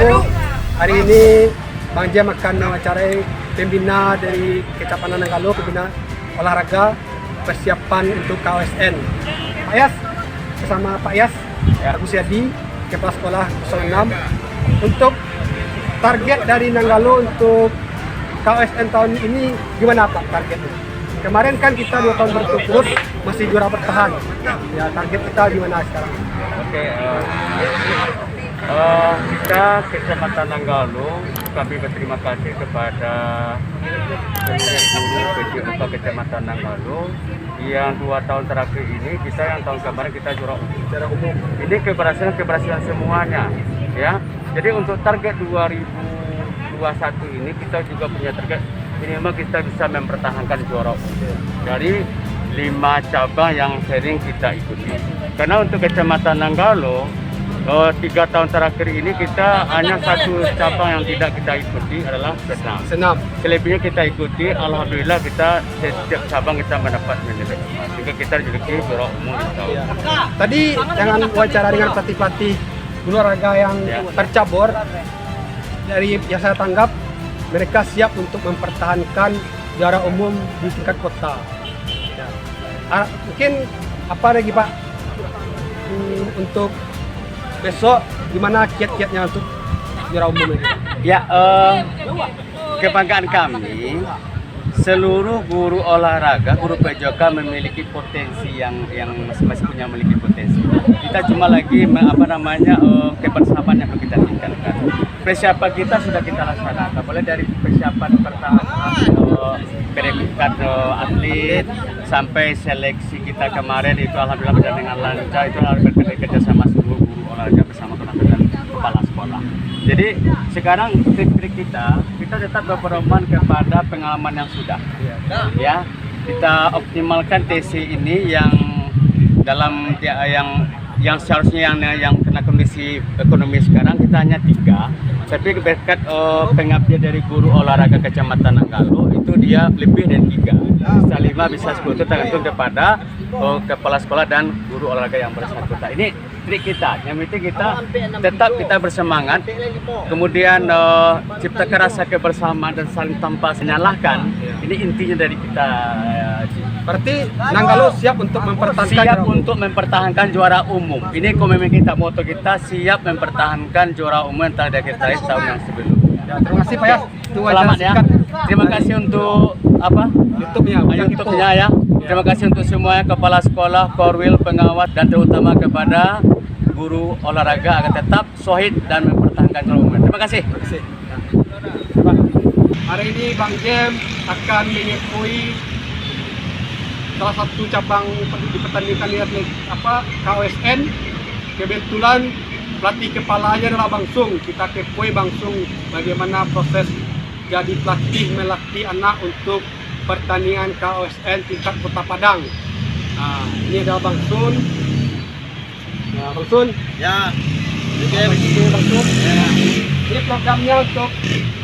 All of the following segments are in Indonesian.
Ibu, hari ini Bang Jem akan mewawancarai pembina dari Kecamatan Nanggalo, pembina olahraga persiapan untuk KOSN. Pak Yas, bersama Pak Yas, Agus Yadi, Kepala Sekolah 06, untuk target dari Nanggalo untuk KOSN tahun ini gimana Pak targetnya? Kemarin kan kita 2 tahun berturut-turut masih juara bertahan. Ya, target kita gimana sekarang? Oke, kita Kecamatan Nanggalo, kami berterima kasih kepada seluruh guru PJUK Kecamatan Nanggalo yang 2 tahun terakhir ini, kita yang tahun kemarin kita juara umum. Ini keberhasilan semuanya, ya. Jadi untuk target 2021 ini kita juga punya target minimal kita bisa mempertahankan juara umum dari 5 cabang yang sering kita ikuti. Karena untuk Kecamatan Nanggalo 3 tahun terakhir ini kita hanya 1 cabang yang tidak kita ikuti adalah senam. Selebihnya kita ikuti, alhamdulillah kita setiap cabang kita mendapat medali emas. Sehingga kita dijuluki juara umum di tahun. Tadi dengan wawancara dengan pelatih-pelatih olahraga yang tercabur, dari yang saya tanggap mereka siap untuk mempertahankan juara umum di tingkat kota. Mungkin apa lagi Pak untuk besok gimana kiat-kiatnya untuk juara umum ini? Ya, kebanggaan kami seluruh guru olahraga, guru PJOK memiliki potensi yang masing-masing punya memiliki potensi. Kita cuma lagi kebersamaan yang kita tingkatkan. Persiapan kita sudah kita laksanakan, mulai dari persiapan pertama perebutan atlet sampai seleksi kita kemarin itu alhamdulillah berjalan dengan lancar. Itu harus bekerja sama seluruh guru olahraga bersama teman-teman kepala sekolah. Jadi sekarang trik-trik kita tetap berpedoman kepada pengalaman yang sudah. Ya, kita optimalkan TC ini yang dalam yang seharusnya yang kena kondisi ekonomi sekarang kita hanya 3, tapi berkat pengabdian dari guru olahraga Kecamatan Nanggalo itu dia lebih dari 3, bisa 5 bisa 10, itu tergantung kepada kepala sekolah dan guru olahraga yang bersangkutan. Ini trik kita, yang penting kita tetap kita bersemangat, kemudian ciptakan rasa kebersamaan dan saling tanpa menyalahkan. Ini intinya dari kita. Berarti Nanggalo siap untuk mempertahankan juara umum. Ini komitmen kita, moto kita siap mempertahankan juara umum yang telah kita raih tahun yang sebelumnya. Ya, terima kasih Pak Yas. Selamat ya. Terima kasih untuk YouTube-nya ya. Terima kasih untuk semuanya, kepala sekolah, korwil, pengawas, dan terutama kepada guru olahraga agar tetap solid dan mempertahankan juara umum. Terima kasih. Hari ini Bang Jem akan mengikuti salah satu cabang dipertandingkan di KOSN. Kebetulan pelatih kepalanya adalah Bang Sung. Kita kepoin Bang Sung bagaimana proses jadi pelatih melatih anak untuk pertandingan KOSN tingkat Kota Padang. Nah, ini adalah Bang Sun. Nah, Bang Sun. Ya. Oke, Bang Sun. Ya. Ini programnya untuk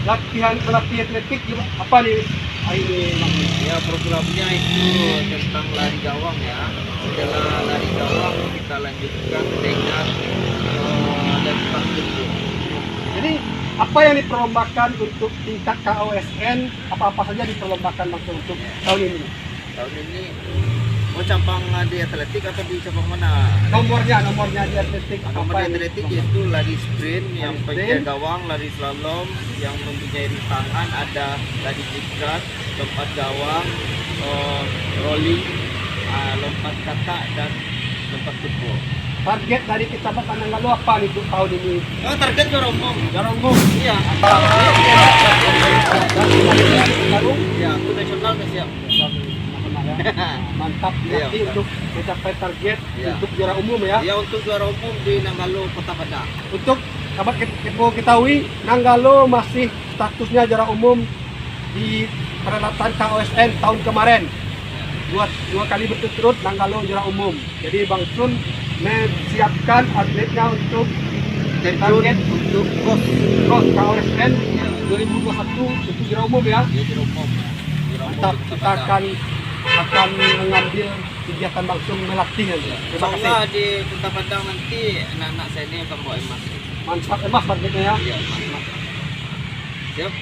latihan atletik apa nih? Ini ya, programnya itu tentang lari gawang ya. Setelah lari gawang kita lanjutkan dengan lari tempur. Jadi apa yang diperlombakan untuk tingkat KOSN, apa-apa saja diperlombakan langsung untuk tahun ini? Tahun ini mau cabang di atletik atau di cabang mana? Nomornya di atletik. Nomor di atletik yaitu lari sprint, yang pakai gawang, lari slalom, yang mempunyai rintangan, ada lari zigzag, lompat gawang, rolling, lompat katak, dan lompat tubuh. Target dari Kecamatan Nanggalo apa nih untuk tahun ini? Target juara umum. Juara umum? Iya. Ya, untuk nasional nggak siap. Mantap, nanti untuk mencapai target untuk juara umum ya? Ya, untuk juara umum di Nanggalo Kota Padang. Untuk sahabat kita ketahui, Nanggalo masih statusnya juara umum di perhelatan KOSN tahun kemarin. Dua kali berturut-turut Nanggalo juara umum. Jadi Bang Sun menyiapkan atletnya untuk target untuk cross KOSN 2021 untuk juara umum ya? Ya, juara umum. Mantap, kita akan mengambil kegiatan Bang Sun melatih nanti. Terima kasih. Di Kota Padang nanti anak-anak saya ini akan bawa emas. Mantap Mas targetnya ya. Iya, mantap. Siap.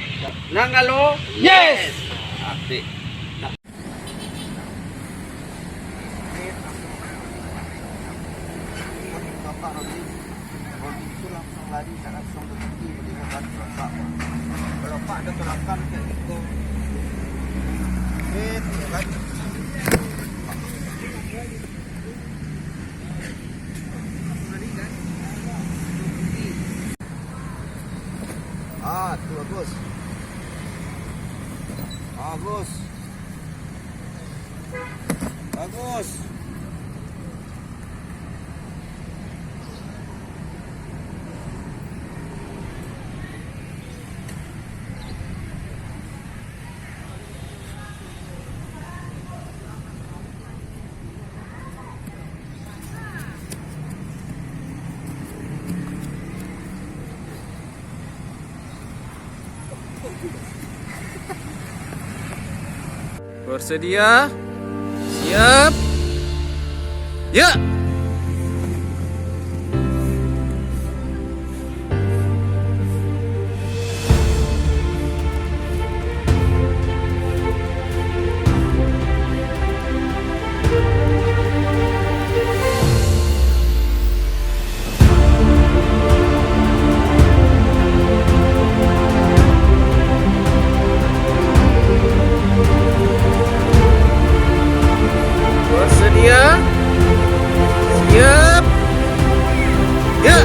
Nanggalo. Yes. Asik. Bapak Rodi itu langsung lari langsung ke tepi melihat Bapak. Kalau Pak ada tolakan kayak gitu. Ya kan? Ah, tuh bagus. Bagus. Bagus. Bersedia? Siap? Ya! Bersedia? Siap? Ya!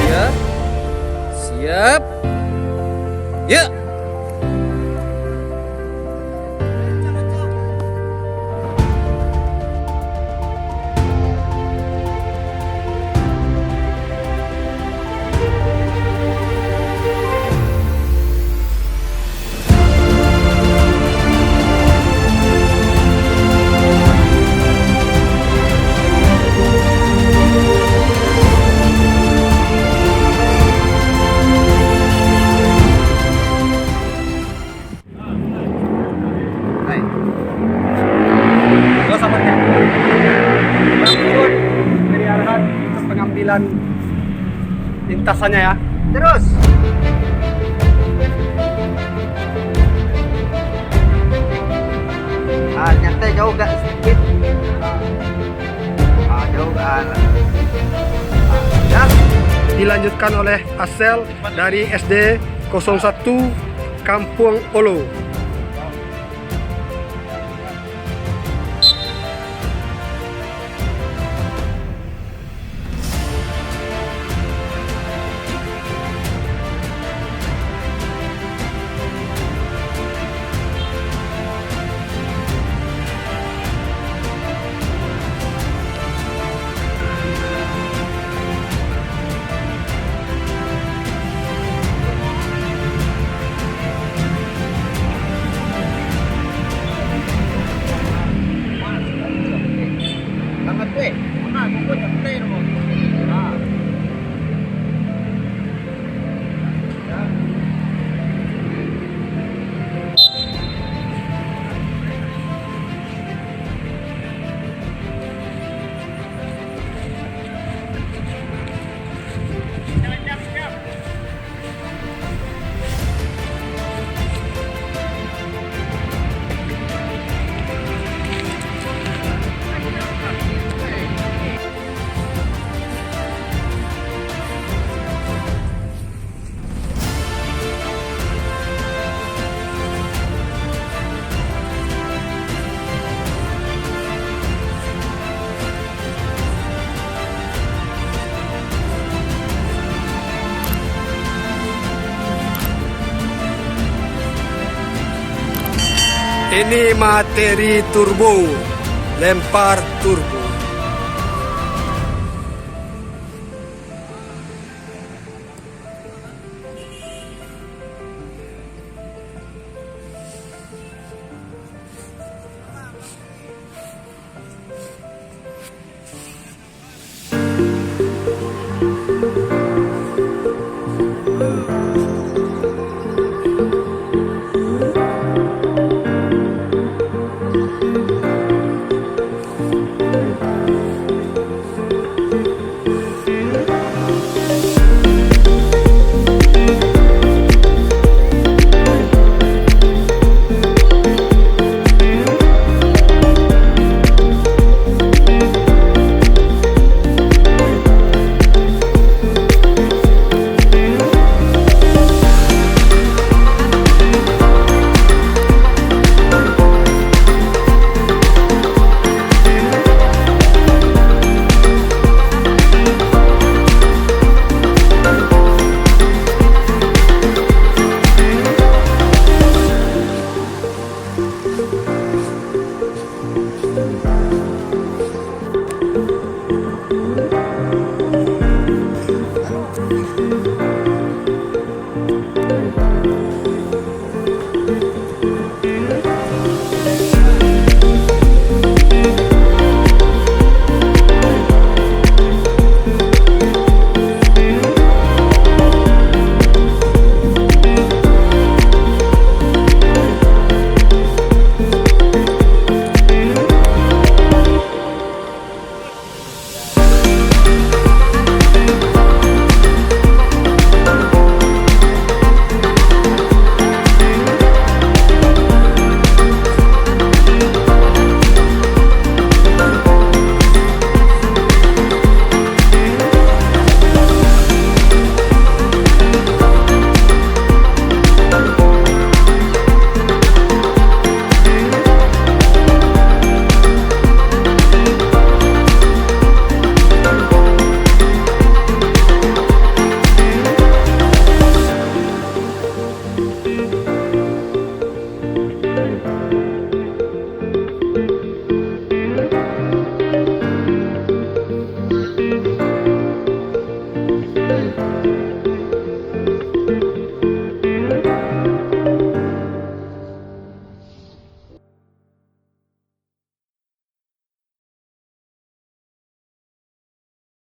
Ya. Siap. Ya. Hai. Halo sahabatnya. Berikut dari arahan untuk pengambilan lintasannya ya. Terus. Ah, nyantai jauh gak sedikit. Jauh gak. Ya. Dilanjutkan oleh Asel dari SD 01 Kampung Olo. Tangan gue. Mana gue nyantai dong. Nah. Ini materi turbo lempar turbo.